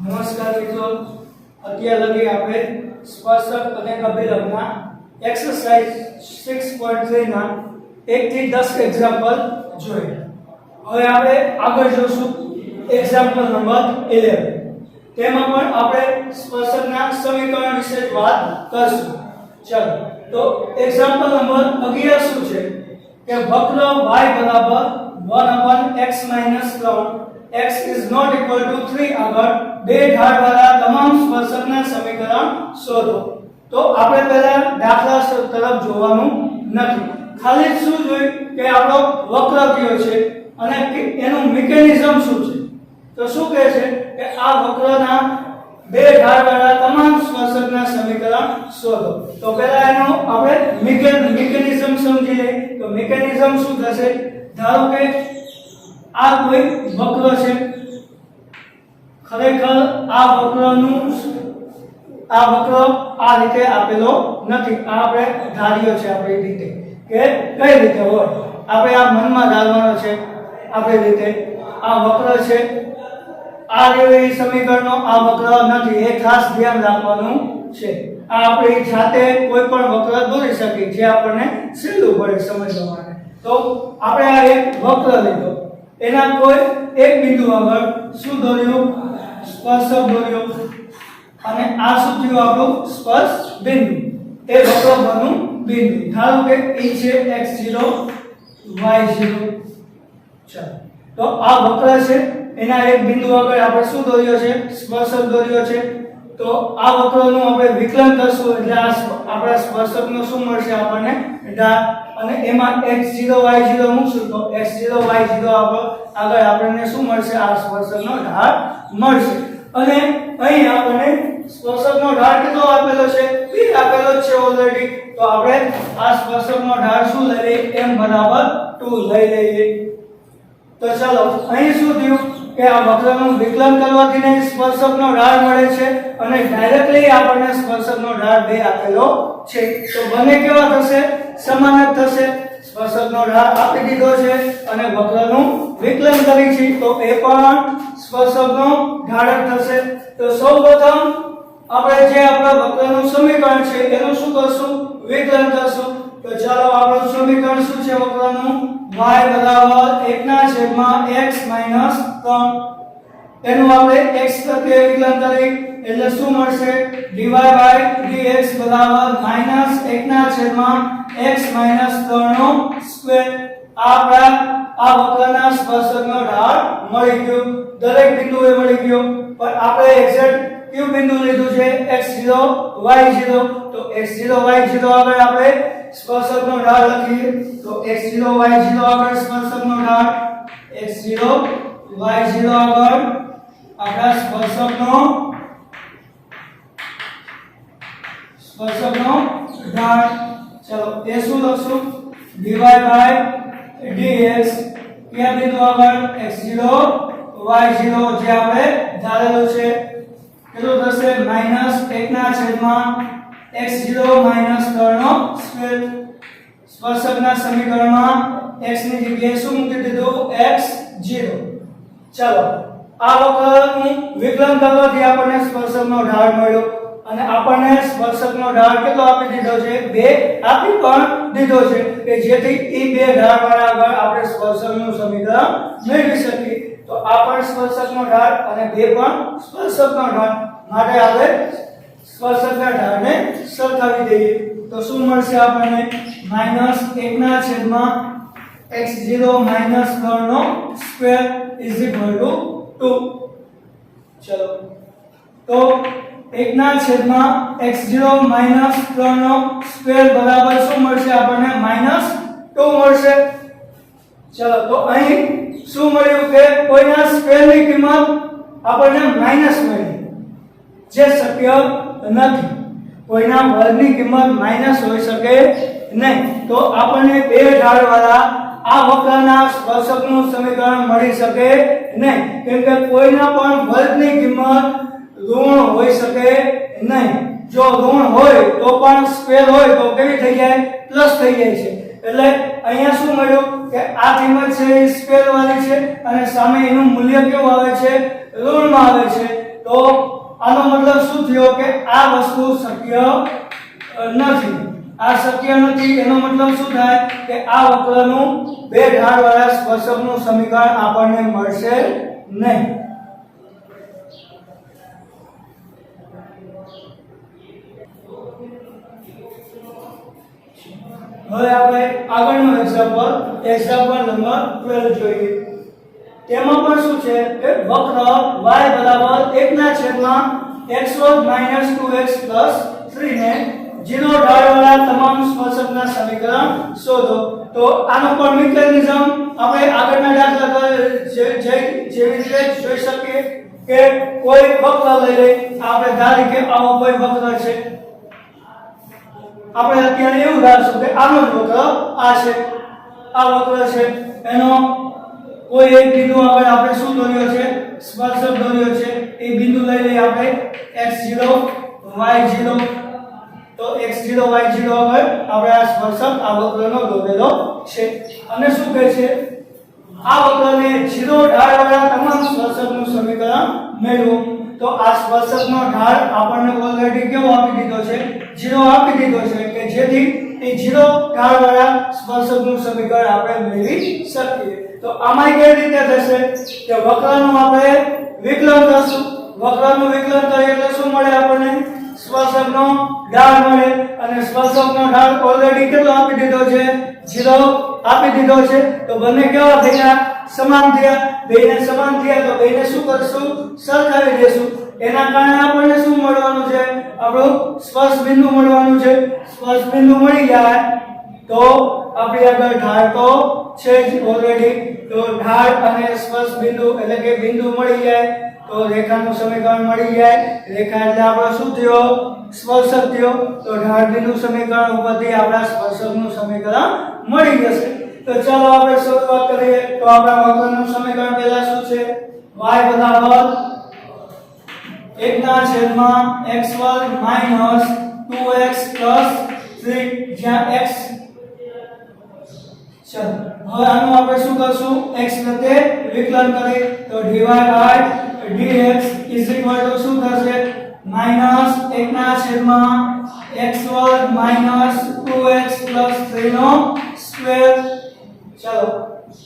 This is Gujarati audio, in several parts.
નમસ્કાર મિત્રો, અત્યાર લગી આપણે સ્પર્શક અને અભિલંબના એક્સરસાઇઝ 6.3 ના 1 થી 10 એક્ઝામ્પલ જોયા. હવે આપણે આગળ જોશું એક્ઝામ્પલ નંબર 11. તેમાં પણ આપણે સ્પર્શકના સમીકરણ વિશે વાત કરશું. ચાલો તો એક્ઝામ્પલ નંબર 11 શું છે કે વક્ર y બરાબર 1/x - 3 x is not equal to 3 આગળ બે ઢાળવાળા તમામ સ્પર્શકના સમીકરણ શોધો. તો આપણે પહેલા દાખલા તરફ જોવાનું નથી, ખાલી શું જોઈ કે આપણો વક્ર કયો છે અને એનું મિકેનિઝમ શું છે. તો શું કહે છે કે આ વક્રના બે ઢાળવાળા તમામ સ્પર્શકના સમીકરણ શોધો. તો પહેલા એનો આપણે મિકેનિઝમ સમજી લઈએ. તો મિકેનિઝમ શું થશે, ધારો કે આ કોઈ વક્ર છે, ખરેખર આ વક્ર આ રીતે આપેલો નથી, આ આપણે ધાર્યો છે આપણી રીતે કે કઈ રીતે હોય. આપણે આ મનમાં ધારવાનો છે આપણી રીતે. આ વક્ર છે, આ જેવી સમીકરણનો આ વક્ર નથી, એ ખાસ ધ્યાન રાખવાનું છે. આ આપણી જાતે કોઈ પણ વક્ર દોરી શકીએ જે આપણને સહેલું પડે સમજવા માટે. તો આપણે આ એક વક્ર લીધો, એના કોઈ એક બિંદુ આગળ શું દોર્યું, સ્પર્શક દોર્યો, અને આ શું થયું આપણું સ્પર્શ બિંદુ, એ વક્ર પરનું બિંદુ. ધારો કે એ છે x0 y0. ચાલો તો આ વક્ર છે, એના એક બિંદુ આગળ આપણે શું દોર્યો છે, સ્પર્શક દોર્યો છે. તો આ વક્રનું આપણે વિકલન કરશું એટલે આપણા સ્પર્શકનો શું મળશે આપણને, ઢાળ. અને એમાં x0 y0 મૂકશું તો x0 y0 આગળ આપણને શું મળશે, આ સ્પર્શકનો ઢાળ મળશે. અને અહીં આપણને સ્પર્શકનો ઢાળ કેટલો આપેલો છે, b આપેલો છે ઓલરેડી. તો આપણે આ સ્પર્શકનો ઢાળ શું લઈ લઈએ, m બરાબર 2 લઈ લઈએ. તો ચાલો અહીં શું થયું કે આ વક્રનું વિકલન કરવાથી ને સ્પર્શકનો ઢાળ મળે છે અને ડાયરેક્ટલી આપણને સ્પર્શકનો ઢાળ 2 આપેલો છે. તો બંને કેવા થશે, સમાન જ થશે. સ્પર્શકનો ઢાળ આપી દીધો છે અને વક્રનું વિકલન કરી છે તો એ પણ સ્પર્શકનો ઢાળ જ થશે. તો સૌપ્રથમ આપણે જે આપણા વક્રનું સમીકરણ છે એનું શું કરશું, વિકલન કરશું. તો ચાલો આપણું સમીકરણ શું છે વક્રનું, y બરાબર 1/x - 3. એનું આપણે x તરીકે વિકલન કરી એટલે શું મળશે, dy/dx બરાબર -1/x - 3 નો સ્ક્વેર. આ વક્રના સ્પર્શકનો ઢાળ મળી ગયો, દરેક બિંદુએ મળી ગયો. પણ આપણે એક્ઝેક્ટ કયું બિંદુ લીધું છે, x0 y0. તો x0 y0 આગળ આપણે સ્પર્શકનો ઢાળ લખીએ. તો x0 y0 આગળ સ્પર્શકનો ઢાળ, x0 y0 આગળ આપણા સ્પર્શકનો ઢાળ. ચલો એ શું લખશું, dy/dx કયા બિંદુ આગળ, x0 y0 જે આપણે ધારેલું છે. કેટલું થશે, -1/x0 - 3 નો સ્ક્વેર. સ્પર્શકના સમીકરણમાં x ની જગ્યાએ શું મૂકી દીધું, x0. ચાલો આ વક્રનું વિકલન કરવાથી આપણને સ્પર્શકનો ઢાળ મળ્યો અને આપણને સ્પર્શકનો ઢાળ કેટલો આપી દીધો છે, 2 આપી પણ દીધો છે કે જેથી એ બે ઢાળવાળા આગળ આપણે સ્પર્શકનું સમીકરણ મેળવી શકીએ. તો આ પણ સ્પર્શકનો ઢાળ અને 2 પણ સ્પર્શકનો ઢાળ, માટે આપણે સ્પર્શકના ઢાળને સરખાવી દઈએ. તો શું મળશે આપણને, -1/x0 - 3 નો સ્ક્વેર = 2. ચલો તો 1/x0 - 3 નો સ્ક્વેર બરાબર શું મળશે આપણને, -2 મળશે. ચલો તો અહીં શું મળ્યું કે કોઈના સ્ક્વેરની કિંમત આપણને માઈનસ મળી, જે શક્ય નથી. કોઈના વર્ગની કિંમત માઈનસ હોઈ શકે નહીં. તો આપણને બે ઢાળવાળા આ વક્રના સ્પર્શકનું સમીકરણ મળી શકે નહીં, કેમ કે કોઈના પણ વર્ગની કિંમત ઋણ હોઈ શકે નહીં. જો ઋણ હોય તો પણ સ્ક્વેર હોય તો કેવી થઈ જાય, પ્લસ થઈ જાય છે. એટલે અહીંયા શું મળ્યું કે આ કિંમત છે એ સ્ક્વેર વાળી છે અને સામે એનું મૂલ્ય કેવું આવે છે, ઋણમાં આવે છે. તો આનો મતલબ શું થયો કે આ વસ્તુ શક્ય નથી. આ શક્ય નથી એનો મતલબ શું થાય કે આ વક્રનું બે ઢાળવાળા સ્પર્શકનું સમીકરણ આપણને મળશે નહીં. હવે આપણે આગળનું એક્ઝામ્પલ નંબર 12 જોઈએ. તેમાં પણ શું છે કે વક્ર y બરાબર 1/x² - 2x 3 ને 0 ઢાળવાળા તમામ સ્પર્શકના સમીકરણ શોધો. તો આનો પણ મિકેનિઝમ આપણે આગળના દાખલા જેવી રીતે જોઈ શકીએ કે કોઈ વક્ર લઈ લઈએ. આપણે ધારી કે આવો કોઈ વક્ર છે. આપણે અત્યારે એવું ધારશું કે આનો જ વક્ર આ છે. આ વક્ર છે એનો કોઈ એક બિંદુ આગળ આપણે શું દોર્યો છે? સ્પર્શક દોર્યો છે. એ બિંદુ લઈ લઈએ આપણે x0 y0. તો x0 y0 આગળ આપણે આ સ્પર્શક આ વક્રનો દોરેલો છે. અને શું કહે છે? આ વક્રને 0 ઢાળવાળા તમામ સ્પર્શકનું સમીકરણ મેળવો. તો આ સ્પર્શકનો ઢાળ આપણને ઓલરેડી કેવો આપી દીધો છે? 0 આપી દીધો છે કે જેથી એ 0 ઢાળવાળા સ્પર્શકનું સમીકરણ આપણે મેળવી શકીએ. તો આમાં કેવી રીતે થશે કે વક્રનું આપણે વિકલન કરશું. વક્રનું વિકલન કરીએ એટલે શું મળે આપણને? સ્પર્શકનો ઢાળ મળે. અને સ્પર્શકનો ઢાળ ઓલરેડી કેટલો આપી દીધો છે? 0 આપી દીધો છે. તો બંને કેવા થયા? સમાન થયા. બેને સમાન થયા તો બેને શું કરશું? સરખાવી દેશું. એના કારણે આપણને શું મળવાનું છે? આપણું સ્પર્શ બિંદુ મળવાનું છે. સ્પર્શ બિંદુ મળી જાય તો આપણી આગળ ઢાળ તો છે જ ઓલરેડી. તો ઢાળ અને સ્પર્શ બિંદુ એટલે કે બિંદુ મળી જાય તો રેખાનું સમીકરણ મળી જાય. રેખા એટલે આપણો શું થયો? સ્પર્શક થયો. તો ઢાળ બિંદુ સમીકરણ ઉપરથી આપણા સ્પર્શકનું સમીકરણ મળી જશે. તો ચાલો આપણે શરૂઆત કરીએ. તો આપણા વક્રનું સમીકરણ પહેલા શું છે? y બરાબર 1/x² - 2x 3 જ્યાં x. ચલો હવે આનું આપણે શું કરશું? x પ્રત્યે વિકલન કરીએ. તો dy/dx શું થશે? -1/x² - 2x 3 નો સ્ક્વેર. ચલો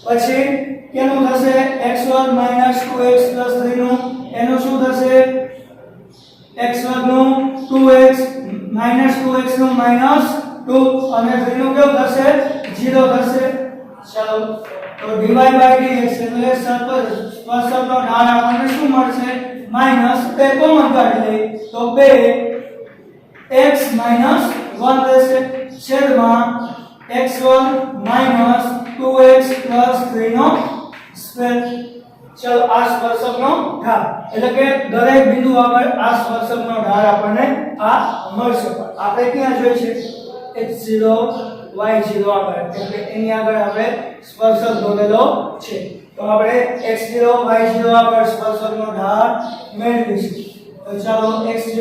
પછી કેનું થશે? x² - 2x 3 નું એનું શું થશે? x² નું 2x -2x નું -2 અને 3 નું કેવું થશે? 0 થશે. ચલો તો dy/dx એટલે સ્પર્શકનો ઢાળ આપણને શું મળશે? માઈનસ. બે કોમન કાઢી લઈએ તો 2x - 1 રહેશે છેદમાં x1 - 2x 3 નો સ્ક્વેર. ચલો આ સ્પર્શકનો ઢાળ એટલે કે દરેક બિંદુ આગળ આ સ્પર્શકનો ઢાળ આપણને આ મળશે. આપણે ક્યાં જોઈ છે? x0 y0 આગળ એટલે એની આગળ આપણે સ્પર્શક દોરેલો છે. તો આપણે x0 y0 આગળ સ્પર્શકનો ઢાળ મેળવીશું. તો ચાલો x0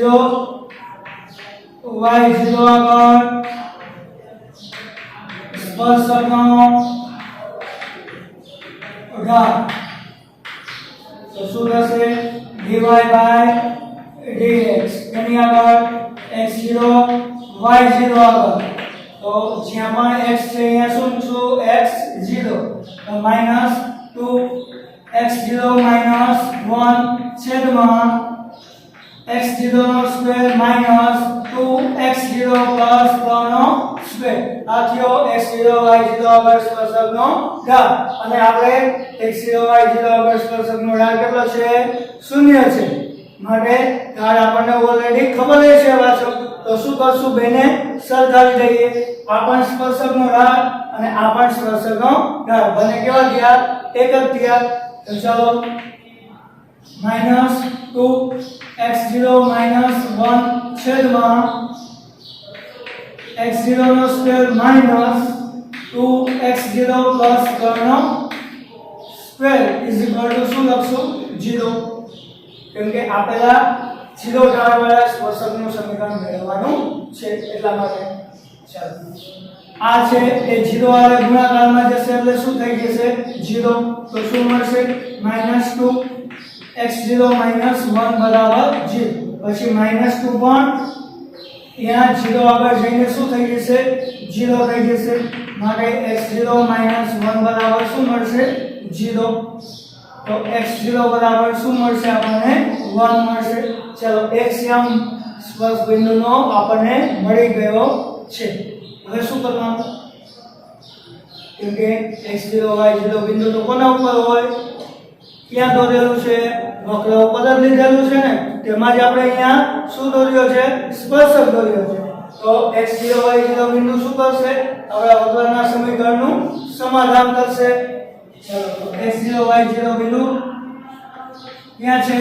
y0 આગળ સ્પર્શકનો ઢાળ તો શું થશે? dy/dx એની આગળ x0 y0 આગળ. તો જ્યાં પણ x છે અહીંયા શું છું? x0 તો -2 x0 - 1 છેદમાં x0 નો સ્ક્વેર -2 x0 + 3 નો સ્ક્વેર. આ થયો x0 y0 આગળ સ્પર્શકનો ઢાળ. અને આપણે x0 y0 આગળ સ્પર્શકનો ઢાળ કેટલો છે? 0 છે. માટે ઢાળ આપણને ઓલરેડી ખબર છે વાંચો. તો શું કરશું? બેને સરખાવી દઈએ. આ પણ સ્પર્શકનો ઢાળ અને આ પણ સ્પર્શકનો ઢાળ. બંને કેવા થયા? એક જ થયા. તો ચાલો -2 x0 - 1 છેદમાં x0 નો સ્ક્વેર -2 x0 + 3 નો સ્ક્વેર શું લખશું? 0. કેમ કે આપેલા 0 ઢાળવાળા સ્પર્શકનું સમીકરણ મેળવવાનું છે એટલા માટે. ચાલો આ છે એ 0 આરે ગુણાકારમાં જશે એટલે શું થઈ જશે? 0. તો શું મળશે? -2 x0 - 1 બરાબર 0 પછી -2 પણ यहाँ 0 આગળ જઈને શું થઈ જશે 0 થઈ જશે માટે x0 - 1 બરાબર શું મળશે 0 તો x0 બરાબર શું મળશે આપણને 1 મળશે ચલો x યામ સ્પર્શ બિંદુનો આપણને મળી ગયો છે હવે શું કરવાનું क्योंकि x0 y0 બિંદુ તો કોના ઉપર હોય ક્યાં દોરેલું છે વક્ર ઉપર જ લીધેલું છે ને તેમાં જ આપણે અહીંયા શું દોર્યો છે સ્પર્શક દોર્યો છે તો x0 y0 બિંદુ શું કરશે આપણા વક્રના સમીકરણનું સમાધાન કરશે ચલો તો x0 y0 બિંદુ ક્યાં છે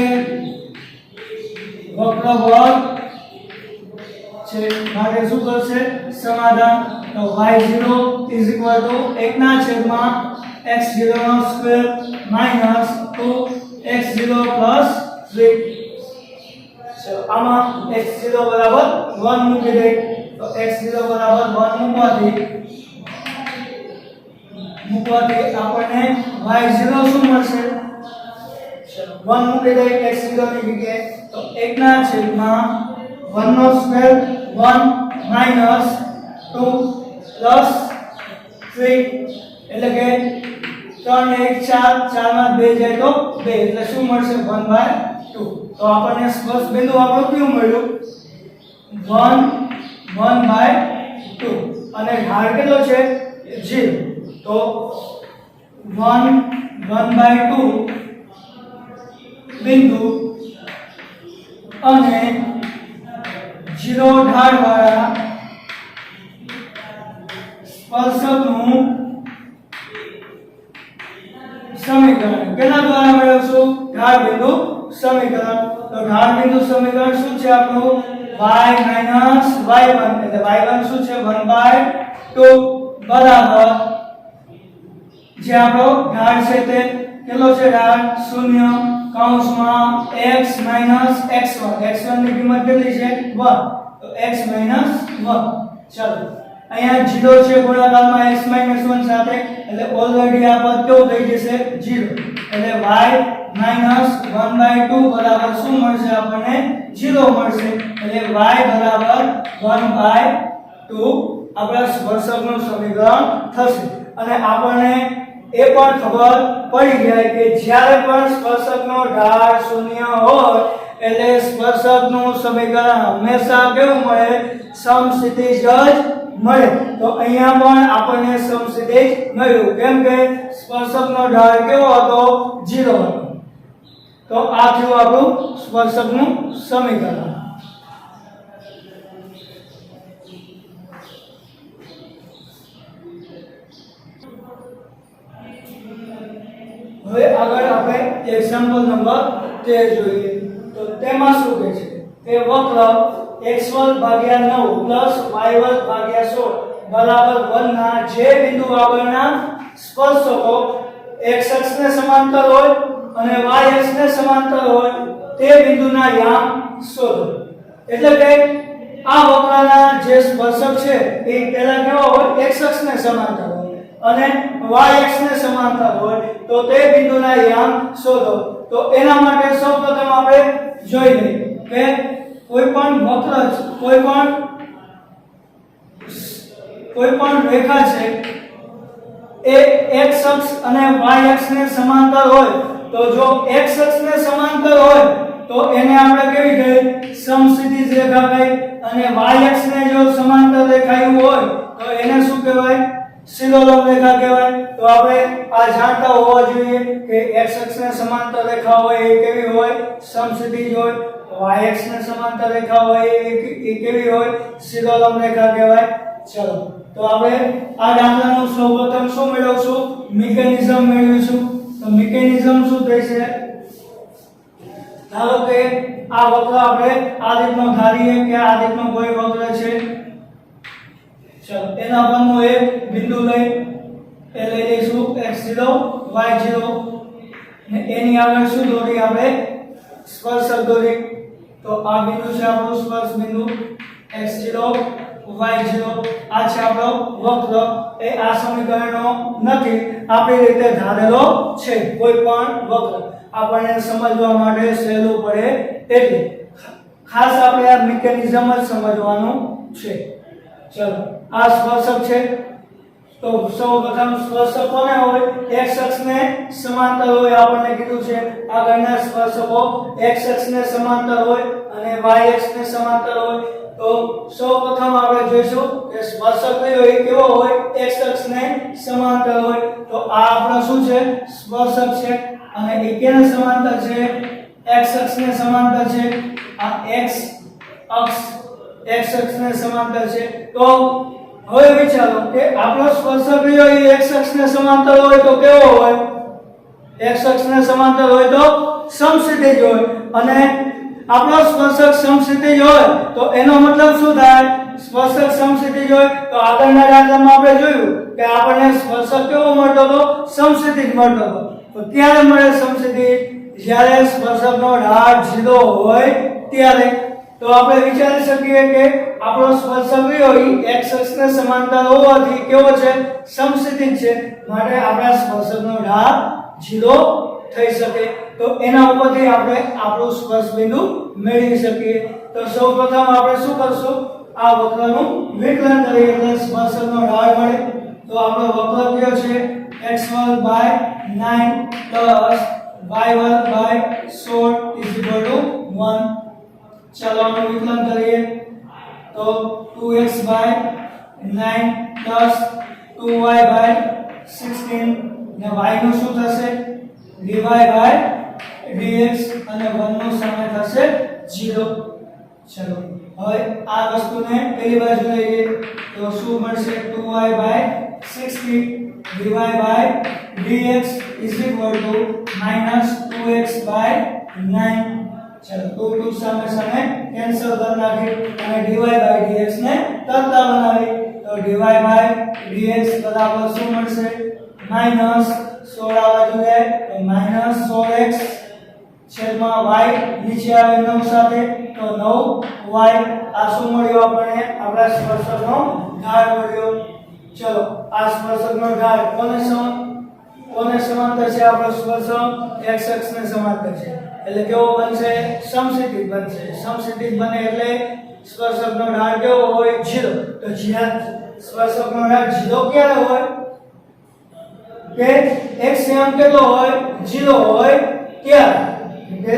વક્ર વર્ગ છે માટે શું કરશે સમાધાન તો y0 = 1 ના છેદમાં x0 નો સ્ક્વેર માઈનસ 2x0 પ્લસ 3 ચલો આમાં x0 બરાબર 1 મૂકી દે તો x0 બરાબર 1 મૂકવાથી આપણને y0 શું મળશે ચલો 1 મૂકી દે x0 ની જગ્યાએ તો 1 ના છેદમાં 1 નો સ્ક્વેર 1 માઈનસ 2 પ્લસ 3 એટલે કે 3 1 4 4 માં 2 જાય તો 2 એટલે શું મળશે 1/2 તો આપણને સ્પર્શ બિંદુ આપણું કયું મળ્યું 1/2 અને ઢાળ કેટલો છે 0 તો 1/2 બિંદુ અને 0 ઢાળ વાળા સ્પર્શકનું સમીકરણ કેના દ્વારા મેળવશું ઢાળ બિંદુ સમીકરણ તો ઢાળ બિંદુ સમીકરણ શું છે આપણું y - y1 એટલે y1 શું છે 1/2 બરાબર જે આપણો ઢાળ છે તે કેટલો છે ઢાળ 0 કૌંસમાં x - x1 x1 ની કિંમત કેટલી છે 1 તો x - 1 ચાલો અહીંયા 0 છે ગુણાકારમાં x - 1 સાથે એટલે ઓલરેડી આ પદ કેવું થઈ જશે 0 એટલે y - 1/2 બરાબર શું મળશે આપણને 0 મળશે એટલે y બરાબર 1/2 આપણા સ્પર્શકનું સમીકરણ થશે અને આપણને એ પણ ખબર પડી જાય કે જ્યારે પણ સ્પર્શકનો ઢાળ 0 હોય એટલે સ્પર્શકનું સમીકરણ હંમેશા કેવું મળે સમસ્થિતિજ જ મળે તો અહીંયા પણ આપણને સમસ્થિતિજ મળ્યું કેમ કે સ્પર્શકનો ઢાળ કેવો હતો 0 હતો તો આ થયું આપણું સ્પર્શકનું સમીકરણ હવે આગળ આપણે એક્ઝામ્પલ નંબર 13 જોઈએ તો તેમાં શું કહે છે કે વક્ર x2 ભાગ્યા 9 y2 ભાગ્યા 16 બરાબર 1 ના જે બિંદુ આગળના સ્પર્શકો x અક્ષને સમાંતર હોય અને y અક્ષને સમાંતર હોય તે બિંદુના યામ શોધો એટલે કે આ વક્રના જે સ્પર્શક છે એ પહેલા કેવા હોય x અક્ષને સમાંતર હોય અને y અક્ષને સમાંતર હોય તો તે બિંદુના યામ શોધો તો એના માટે સૌપ્રથમ આપણે જોઈ લઈએ કે કોઈ પણ વક્ર કોઈ પણ રેખા છે એ x અક્ષ અને y અક્ષને સમાંતર હોય તો જો x અક્ષને સમાંતર હોય તો એને આપણે કેવી કહીએ સમસ્થિતિજ રેખા કહીએ અને y અક્ષને જો સમાંતર દેખાયું હોય તો એને શું કહેવાય શિરોલંબ રેખા કહેવાય તો આપણે આ જાણતા હોવા જોઈએ કે x અક્ષને સમાંતર રેખા હોય એ કેવી હોય સમસ્થિતિજ હોય y અક્ષને સમાંતર રેખા હોય એ કેવી હોય શિરોલંબ રેખા કહેવાય ચલો તો આપણે આ દાખલાનું સૌપ્રથમ શું મેળવશું મિકેનિઝમ મેળવીશું તો મિકેનિઝમ શું થશે ધારો કે આ વક્ર આપણે આ રીતનો ધારીએ કે આ રીતનો કોઈ વક્ર છે ચલો એના પરનું એક બિંદુ લઈ એ લઈ લઈશું x0 y0 ને એની આગળ શું દોરી આપણે સ્પર્શક દોરી તો આ બિંદુ છે આપણો સ્પર્શ બિંદુ x0 y0 આ છે આપણો વક્ર એ આ સમીકરણનો નથી આપણી રીતે ધારેલો છે કોઈ પણ વક્ર આપણને સમજવા માટે સહેલું પડે એટલે ખાસ આપણે આ મિકેનિઝમ જ સમજવાનું છે. ચલો આ સ્પર્શક છે તો સૌપ્રથમ સ્પર્શક કોને હોય? x અક્ષને સમાંતર હોય. આપણને કીધું છે આગળના સ્પર્શકો x અક્ષને સમાંતર હોય અને y અક્ષને સમાંતર હોય. તો સૌપ્રથમ આપણે જોઈશું કે સ્પર્શક કયો હોય, કેવો હોય? x અક્ષને સમાંતર હોય. તો આ આપણો શું છે? સ્પર્શક છે અને એ કેને સમાંતર છે? x અક્ષને સમાંતર છે. આ x અક્ષને સમાંતર છે. તો હવે વિચારો કે આપણો સ્પર્શક કયો એ x અક્ષને સમાંતર હોય તો કેવો હોય? x અક્ષને સમાંતર હોય તો સમક્ષિતિજ હોય. અને આપણો સ્પર્શક સમક્ષિતિજ હોય તો એનો મતલબ શું થાય? સ્પર્શક સમક્ષિતિજ હોય તો આગળના દાખલામાં આપણે જોયું કે આપણને સ્પર્શક કેવો મળતો હતો? સમક્ષિતિજ મળતો હતો. તો ક્યારે મળે સમક્ષિતિજ? જ્યારે સ્પર્શકનો ઢાળ 0 હોય ત્યારે. તો આપણે વિચારી શકીએ કે આપણો સ્પર્શક કયો x અક્ષને સમાંતર હોવાથી કેવો છે? સમક્ષિતિજ છે. માટે આપણા સ્પર્શકનો ઢાળ 0 થઈ શકે. તો એના ઉપરથી આપણે આપણું સ્પર્શ બિંદુ મેળવી શકીએ. તો સૌપ્રથમ આપણે શું કરશું? આ વક્રનું વિકલન કરીએ એટલે સ્પર્શકનો ઢાળ મળે. તો આપણો વક્ર કયો છે? x2/9 y1/16 1. ચાલો આનું વિકલન કરીએ તો 2x/9 2y/16 ને y નું શું થશે? dy/dx અને 1 નું સામે થશે 0. ચલો હવે આ વસ્તુને પેલી બાજુ લઈએ તો શું મળશે? 2y/16 dy/dx -2x/9. चलो 2 सामे सामे कैंसिल कर नाखी અને dy/dx ને તરતા બનાવી. તો dy/dx બરાબર શું મળશે? -16 બાજુ જાય તો -16x છેદમાં y નીચે આવે 9 સાથે તો 9y. આ શું મળ્યો આપણને? આપણા સ્પર્શકનો ઢાળ મળ્યો. ચલો આ સ્પર્શકનો ઢાળ કોને સમાંતર છે? આપણો સ્પર્શક x અક્ષને સમાંતર છે એટલે કેવો બનશે? સમક્ષિતિજ બનશે. સમક્ષિતિજ બને એટલે સ્પર્શકનો ઢાળ કેવો હોય? 0. તો જ્યાં સ્પર્શકનો ઢાળ 0 ક્યારે હોય? કે x એમ કેટલો હોય? 0 હોય ત્યારે. કે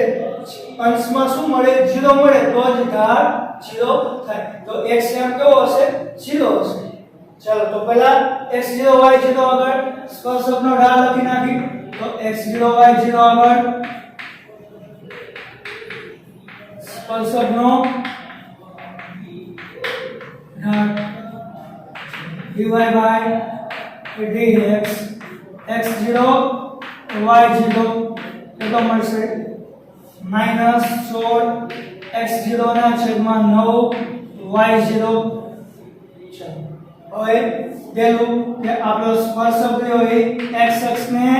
અંશમાં શું મળે? 0 મળે તો જ ઢાળ 0 થાય. તો x એમ કેવો હશે? 0 હશે. ચાલો તો પહેલા x0 y0 આગળ સ્પર્શકનો ઢાળ લખી નાખી. તો x0 y0 આગળ સ્પર્શકનો ઢાળ dy/dx x0 y0 કેટલો મળશે? -16 x0 ના છેદમાં 9 y0. હવે પેલું કે આપણો સ્પર્શક કયો એ x અક્ષને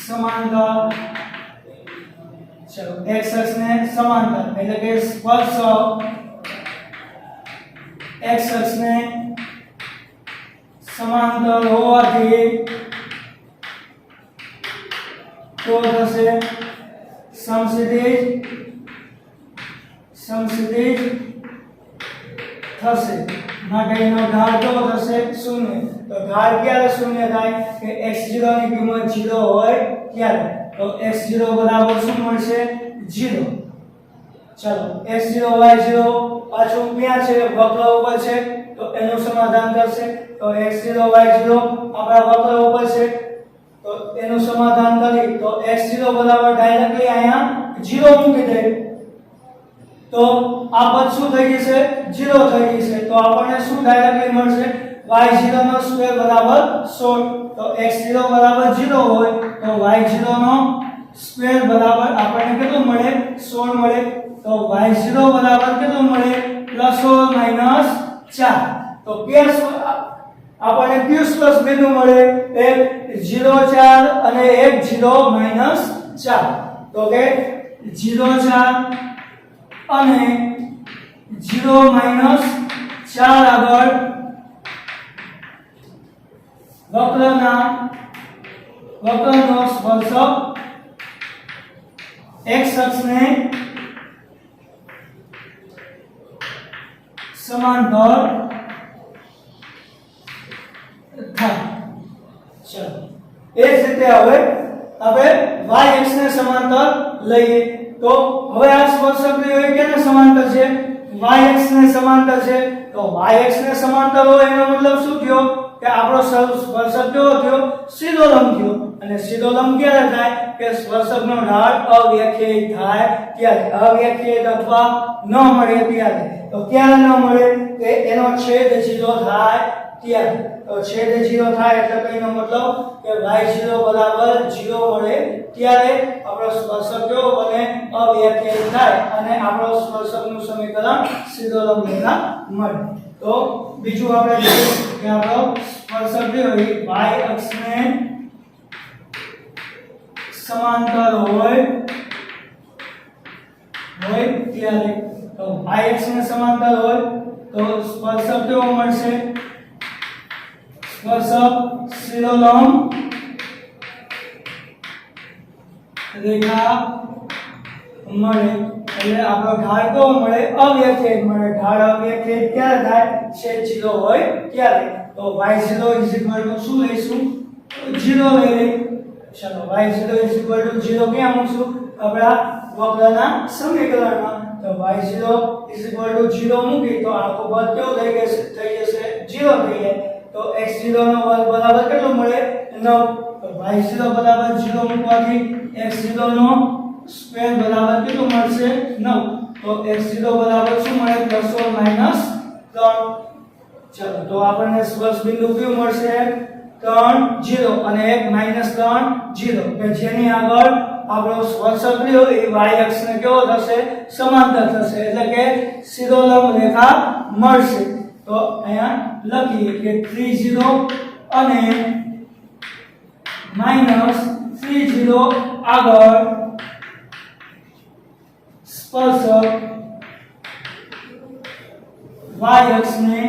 સમાંતર. ચલો x અક્ષને સમાંતર એટલે કે સ્પર્શક x અક્ષને સમાંતર હોવાથી તો થશે સમક્ષિતિજ થશે. માટે એનો ઢાળ કેવો થશે? 0. તો ઢાળ ક્યારે 0 થાય? કે x0 ની કિંમત 0 હોય ત્યારે. તો x0 બરાબર શું મળશે? 0. ચલો x0 y0 પાછું ક્યાં છે? વક્ર ઉપર છે તો એનું સમાધાન કરશે. તો x0 y0 આપણા વક્ર ઉપર છે તો એનું સમાધાન કરી તો x0 બરાબર ડાયરેક્ટલી અહીંયા 0 મૂકી દે તો આ પદ શું થઈ જશે? 0 થઈ જશે. તો આપણને શું ડાયરેક્ટલી મળશે? y0 નો સ્ક્વેર બરાબર 16. તો x0 બરાબર 0 હોય તો y0 નો સ્ક્વેર બરાબર આપણને કેટલું મળે? 16 મળે. તો y0 બરાબર કેટલું મળે? +4. તો આપણને ક્યુ સ્પર્શ બિંદુ મળે? એક 0 4 અને એક 0 -4. તો કે 0 4 અને 0 -4 આગળ વક્રના વક્રનો સ્પર્શક x અક્ષને સમાંતર થાય. ચલો એ જ રીતે હવે આપણે y અક્ષ ને સમાંતર લઈએ તો હવે આ સ્પર્શકની હોય કેને સમાંતર છે? y અક્ષ ને સમાંતર છે. તો y અક્ષ ને સમાંતર હોય એનો મતલબ શું થયો કે આપણો સ્પર્શક કેવો થયો? સીધો લંબ થયો. અને સીધો લંબ ક્યારે થાય? કે સ્પર્શકનો ઢાળ અવ્યાખ્યાયિત થાય ત્યારે, અવ્યાખ્યાયિત અથવા ન મળે ત્યારે. તો ક્યારે ન મળે? કે એનો છેદ 0 થાય ત્યારે. તો છેદ 0 થાય એટલે કઈનો મતલબ કે y0 બરાબર 0 મળે ત્યારે આપણો સ્પર્શક કેવો બને? અવ્યાખ્યાયિત થાય અને આપણો સ્પર્શકનું સમીકરણ સીધો લંબ રેખા મળે. તો બીજું આપણે જોઈએ કે આપણો સ્પર્શક જે હોય y અક્ષને સમાંતર હોય ત્યારે, તો y અક્ષને સમાંતર હોય તો સ્પર્શક કેવો મળશે? સ્પર્શક સીધો લંબ રેખા મળે. એટલે આપણો ઢાળ કેવો મળે? અવ્યાખ્યાયિત મળે. ઢાળ અવ્યાખ્યાયિત ક્યારે થાય? છેદ 0 હોય ત્યારે. તો y0 શું લઈશું? 0 લઈ લઈએ. ચલો y0 0 ક્યાં મૂકશું? આપણા વક્રના સમીકરણમાં. તો y0 0 મૂકી તો આખો પદ કેવો થઈ જશે? 0 થઈ જાય. તો x0 નો વર્ગ બરાબર કેટલો મળે? 9. તો y0 બરાબર 0 મૂકવાથી x0 નો સ્ક્વેર બરાબર કેટલું મળશે? 9. તો x0 બરાબર શું મળે? +or -3. ચલો તો આપણને સ્પર્શ બિંદુ કયું મળશે? 3 0 અને 1 -3 0 કે જેની આગળ આપણો સ્પર્શક રહ્યો એ y અક્ષને કેવો થશે? સમાંતર થશે. એટલે કે સીધો લંબ રેખા મળશે. તો અહીંયા લખીએ કે 3 0 અને -3 0 આગળ સ્પર્શક y અક્ષને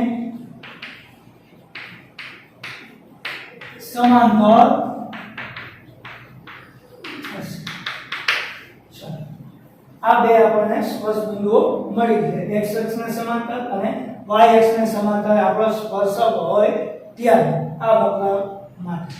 સમાંતર થશે. આ બે આપણને સ્પર્શ બિંદુઓ મળી ગયા. x અક્ષને સમાંતર અને y અક્ષને સમાંતર આપણો સ્પર્શક હોય ત્યારે આ વક્ર માટે.